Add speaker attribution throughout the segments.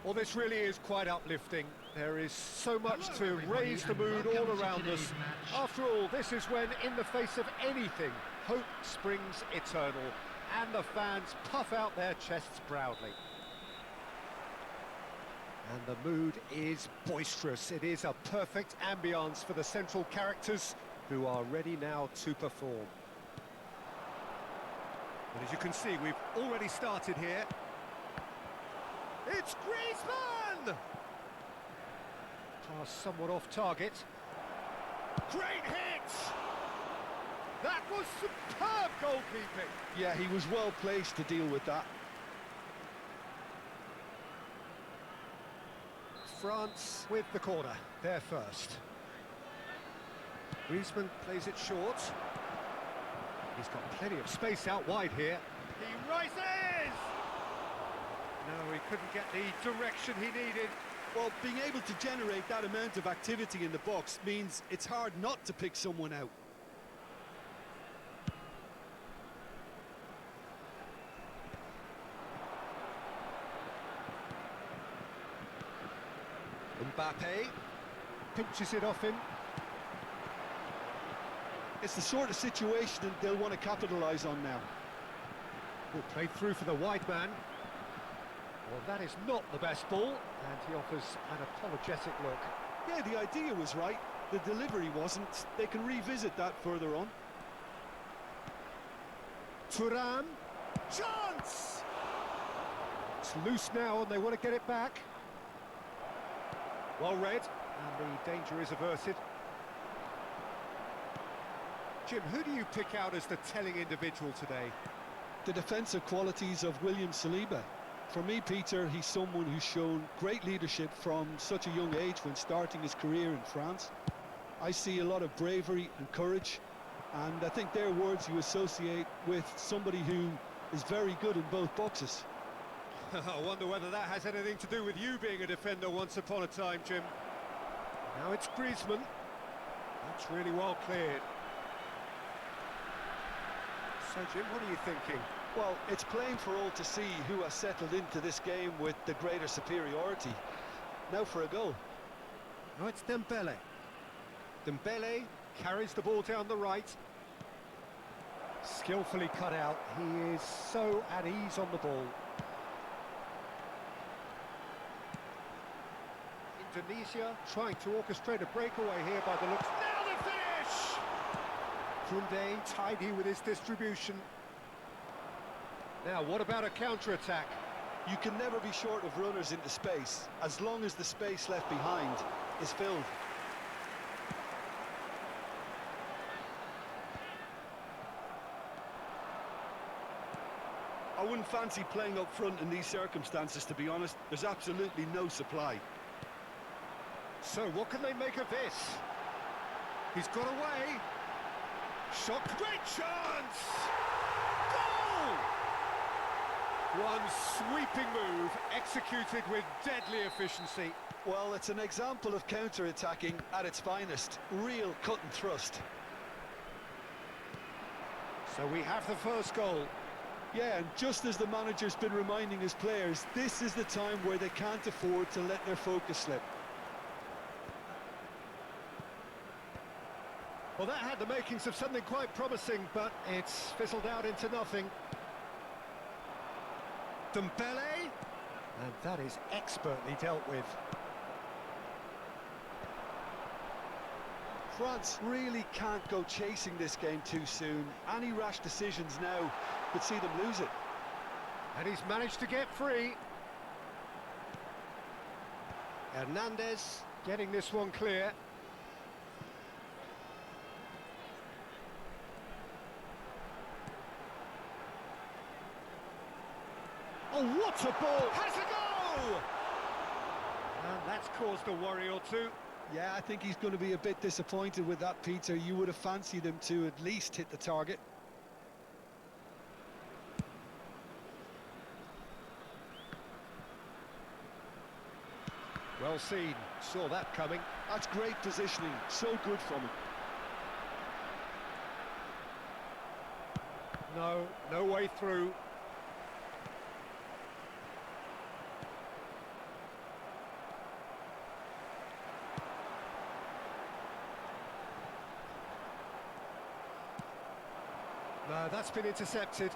Speaker 1: Well, this really is quite uplifting. There is so much to raise the mood all around us. After all, this is when, in the face of anything, hope springs eternal, and the fans puff out their chests proudly. And the mood is boisterous. It is a perfect ambience for the central characters, who are ready now to perform. And as you can see, we've already started here. It's Griezmann! Pass somewhat off target. Great hit! That was superb goalkeeping!
Speaker 2: Yeah, he was well placed to deal with that.
Speaker 1: France with the corner, there first. Griezmann plays it short. He's got plenty of space out wide here. He rises! No, he couldn't get the direction he needed.
Speaker 2: Well, being able to generate that amount of activity in the box means it's hard not to pick someone out.
Speaker 1: Mbappe pinches it off him.
Speaker 2: It's the sort of situation that they'll want to capitalise on now.
Speaker 1: Oh, played through for the wide man. Well, that is not the best ball, and he offers an apologetic look.
Speaker 2: Yeah, the idea was right, the delivery wasn't. They can revisit that further on.
Speaker 1: Thuram, chance! It's loose now, and they want to get it back. Well read, and the danger is averted. Jim, who do you pick out as the telling individual today?
Speaker 2: The defensive qualities of William Saliba. For me, Peter, he's someone who's shown great leadership from such a young age when starting his career in France. I see a lot of bravery and courage, and I think they're words you associate with somebody who is very good in both boxes.
Speaker 1: I wonder whether that has anything to do with you being a defender once upon a time, Jim. Now it's Griezmann. That's really well cleared. So, Jim, what are you thinking?
Speaker 2: Well, it's plain for all to see who has settled into this game with the greater superiority. Now for a goal.
Speaker 1: No, it's Dembele. Dembele carries the ball down the right. Skillfully cut out. He is so at ease on the ball. Indonesia trying to orchestrate a breakaway here by the looks. Now the finish! Koundé tidy with his distribution. Now, what about a counter-attack?
Speaker 2: You can never be short of runners into space, as long as the space left behind is filled. I wouldn't fancy playing up front in these circumstances, to be honest. There's absolutely no supply.
Speaker 1: So, what can they make of this? He's got away. Shot, great chance! Goal! One sweeping move, executed with deadly efficiency.
Speaker 2: Well, it's an example of counter-attacking at its finest. Real cut and thrust.
Speaker 1: So we have the first goal.
Speaker 2: Yeah, and just as the manager's been reminding his players, this is the time where they can't afford to let their focus slip.
Speaker 1: Well, that had the makings of something quite promising, but it's fizzled out into nothing. Dembele, and that is expertly dealt with.
Speaker 2: France really can't go chasing this game too soon. Any rash decisions now could see them lose it.
Speaker 1: And he's managed to get free. Hernandez getting this one clear. Oh, what a ball! Has a go! And that's caused a worry or two.
Speaker 2: Yeah, I think he's going to be a bit disappointed with that, Peter. You would have fancied him to at least hit the target.
Speaker 1: Well seen, saw that coming.
Speaker 2: That's great positioning, so good from him.
Speaker 1: No way through. No, that's been intercepted.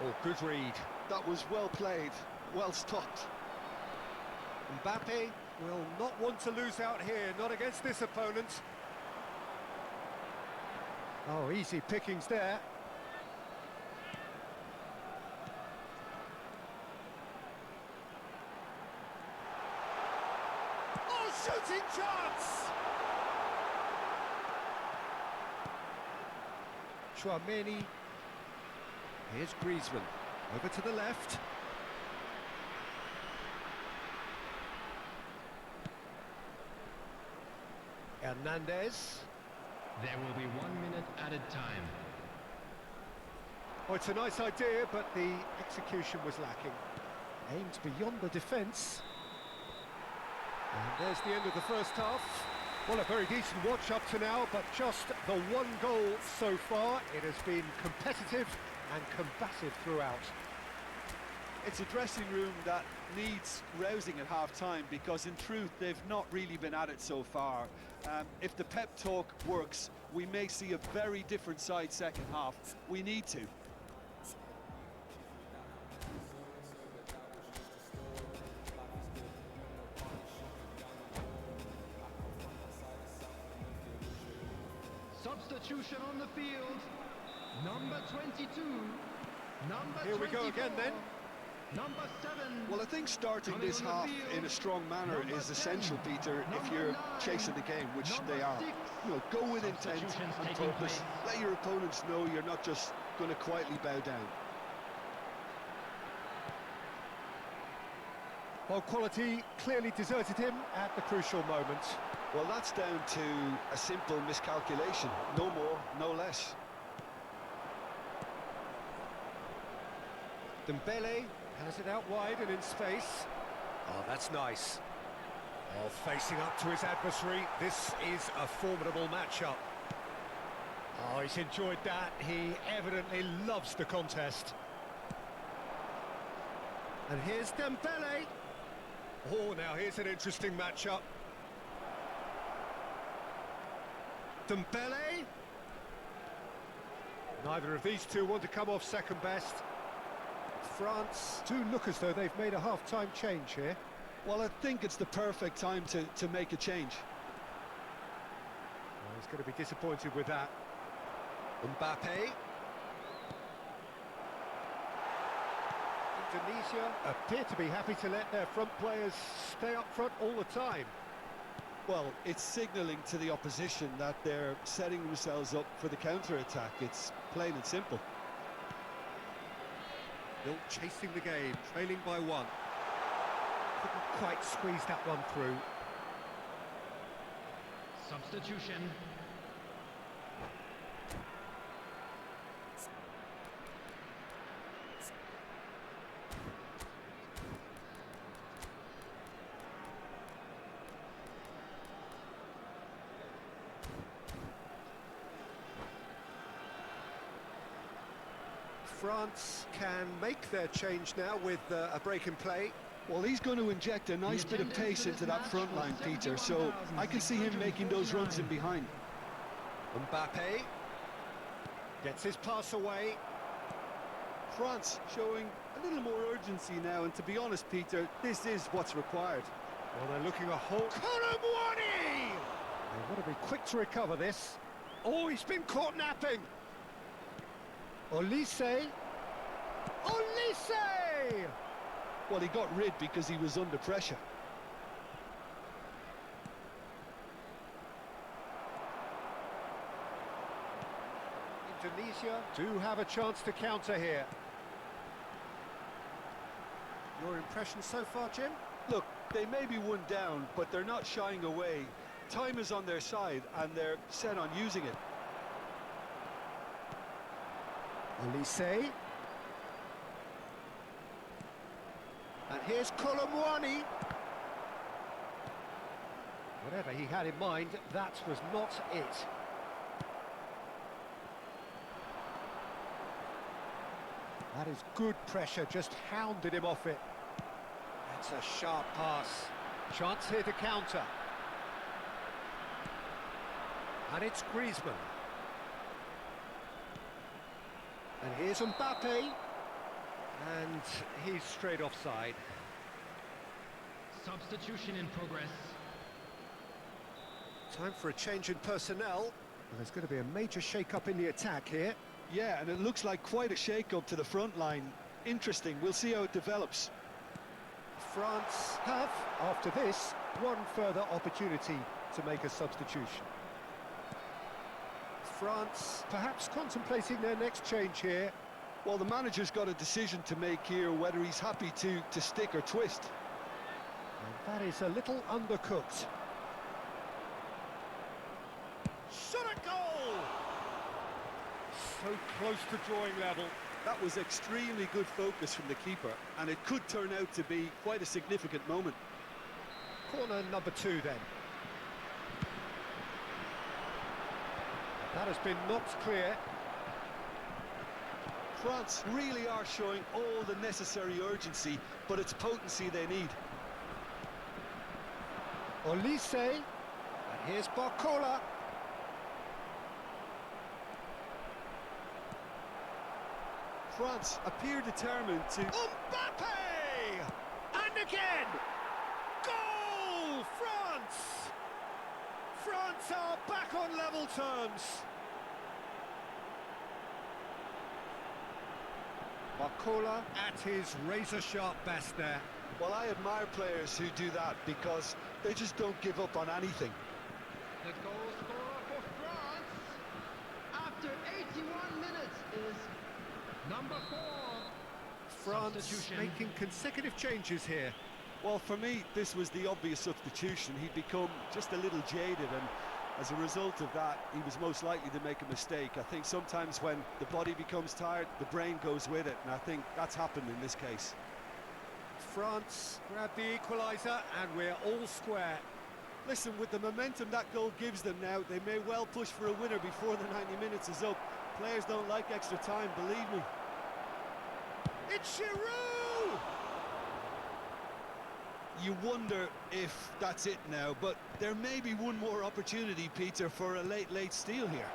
Speaker 1: Oh, good read.
Speaker 2: That was well played, well stopped.
Speaker 1: Mbappe will not want to lose out here, not against this opponent. Oh, easy pickings there. Oh, shooting chance! Chouameni Here's Griezmann, over to the left. Hernandez.
Speaker 3: There will be 1 minute added time.
Speaker 1: Oh, it's a nice idea, but the execution was lacking. Aimed beyond the defence. And there's the end of the first half. Well, a very decent watch up to now, but just the one goal so far. It has been competitive and combative throughout.
Speaker 2: It's a dressing room that needs rousing at half-time because, in truth, they've not really been at it so far. If the pep talk works, we may see a very different side second half. We need to.
Speaker 3: Substitution on the field. Number 22. Number
Speaker 1: Here we go
Speaker 3: 24,
Speaker 1: again then.
Speaker 3: Number 7.
Speaker 2: Well, I think starting
Speaker 3: Coming
Speaker 2: this
Speaker 3: on the
Speaker 2: half
Speaker 3: field,
Speaker 2: in a strong manner
Speaker 3: number
Speaker 2: is
Speaker 3: 10,
Speaker 2: essential, Peter, if
Speaker 3: number
Speaker 2: you're
Speaker 3: 9,
Speaker 2: chasing the game, which
Speaker 3: number
Speaker 2: they are.
Speaker 3: 6.
Speaker 2: You know, go with intent
Speaker 3: Substitutions
Speaker 2: and
Speaker 3: taking
Speaker 2: purpose.
Speaker 3: place.
Speaker 2: Let your opponents know you're not just going to quietly bow down.
Speaker 1: Well, quality clearly deserted him at the crucial moment.
Speaker 2: Well, that's down to a simple miscalculation. No more, no less.
Speaker 1: Dembele has it out wide and in space. Oh, that's nice. Oh, facing up to his adversary. This is a formidable matchup. Oh, he's enjoyed that. He evidently loves the contest. And here's Dembele. Oh, now here's an interesting matchup. Dembele. Neither of these two want to come off second best. France do look as though they've made a half-time change here.
Speaker 2: Well, I think it's the perfect time to make a change.
Speaker 1: Well, he's going to be disappointed with that. Mbappe. Indonesia appear to be happy to let their front players stay up front all the time.
Speaker 2: Well, it's signalling to the opposition that they're setting themselves up for the counter-attack. It's plain and simple.
Speaker 1: Still chasing the game, trailing by 1. Couldn't quite squeeze that one through.
Speaker 3: Substitution.
Speaker 1: France can make their change now with a break in play.
Speaker 2: Well, he's going to inject a nice bit of pace into that front line, Peter, so I can see him making those runs in behind.
Speaker 1: Mbappe gets his pass away.
Speaker 2: France showing a little more urgency now, and to be honest, Peter, this is what's required.
Speaker 1: Well, they're looking a whole... Colomwani! They want to be quick to recover this. Oh, he's been caught napping. Olise. Olise!
Speaker 2: Well, he got rid because he was under pressure.
Speaker 1: Indonesia do have a chance to counter here. Your impression so far, Jim?
Speaker 2: Look, they may be one down, but they're not shying away. Time is on their side, and they're set on using it.
Speaker 1: Olise. And here's Colomwani. Whatever he had in mind, that was not it. That is good pressure, just hounded him off it. That's a sharp pass. Chance here to counter. And it's Griezmann. And here's Mbappe. And he's straight offside.
Speaker 3: Substitution in progress.
Speaker 1: Time for a change in personnel. Well, there's going to be a major shake-up in the attack here.
Speaker 2: Yeah, and it looks like quite a shake-up to the front line. Interesting, we'll see how it develops.
Speaker 1: France have, after this, one further opportunity to make a substitution. France perhaps contemplating their next change here.
Speaker 2: Well, the manager's got a decision to make here, whether he's happy to stick or twist.
Speaker 1: And that is a little undercooked. Shot a goal! So close to drawing level.
Speaker 2: That was extremely good focus from the keeper, and it could turn out to be quite a significant moment.
Speaker 1: Corner number 2 then. That has been knocked clear.
Speaker 2: France really are showing all the necessary urgency, but it's potency they need.
Speaker 1: Olise, and here's Barcola.
Speaker 2: France appear determined to...
Speaker 1: Mbappe! And again! Goal! France! France are back on level terms. Barcola at his razor-sharp best there.
Speaker 2: Well, I admire players who do that because they just don't give up on anything.
Speaker 3: The goal scorer for France after 81 minutes is number 4.
Speaker 1: France
Speaker 3: Substitution.
Speaker 1: making consecutive changes here.
Speaker 2: Well, for me, this was the obvious substitution. He'd become just a little jaded, and as a result of that, he was most likely to make a mistake. I think sometimes when the body becomes tired, the brain goes with it, and I think that's happened in this case.
Speaker 1: France grab the equaliser, and we're all square.
Speaker 2: Listen, with the momentum that goal gives them now, they may well push for a winner before the 90 minutes is up. Players don't like extra time, believe me.
Speaker 1: It's Giroud!
Speaker 2: You wonder if that's it now, but there may be one more opportunity, Peter, for a late steal here.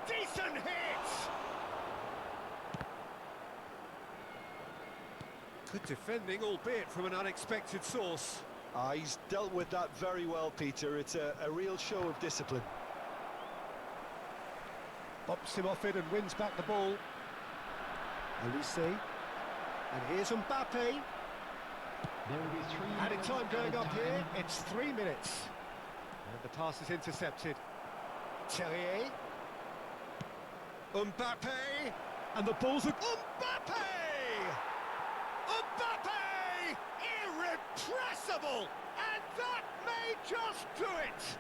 Speaker 1: Decent hit! Good defending, albeit from an unexpected source.
Speaker 2: He's dealt with that very well, Peter. It's a real show of discipline.
Speaker 1: Bops him off it and wins back the ball. Olise. And here's Mbappe.
Speaker 3: There will be 3
Speaker 1: Added
Speaker 3: minutes
Speaker 1: time going
Speaker 3: added
Speaker 1: up
Speaker 3: time.
Speaker 1: here. It's 3 minutes. And the pass is intercepted. Terrier. Mbappe. And the ball's a... Mbappe! Mbappe! Irrepressible! And that may just do it!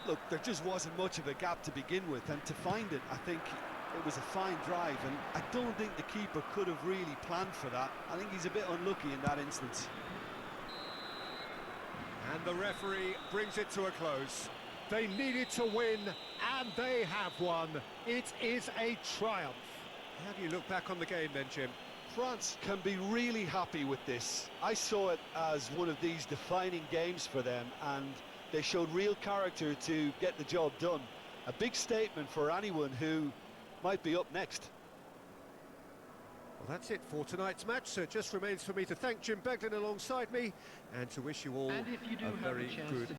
Speaker 2: Look, there just wasn't much of a gap to begin with, and to find it, I think it was a fine drive, and I don't think the keeper could have really planned for that. I think he's a bit unlucky in that instance.
Speaker 1: And the referee brings it to a close. They needed to win, and they have won. It is a triumph. How do you look back on the game then, Jim?
Speaker 2: France can be really happy with this. I saw it as one of these defining games for them, and they showed real character to get the job done. A big statement for anyone who might be up next.
Speaker 1: Well, that's it for tonight's match, so it just remains for me to thank Jim Beglin alongside me and to wish you all
Speaker 3: And if you do
Speaker 1: a
Speaker 3: have
Speaker 1: very
Speaker 3: a chance
Speaker 1: good
Speaker 3: to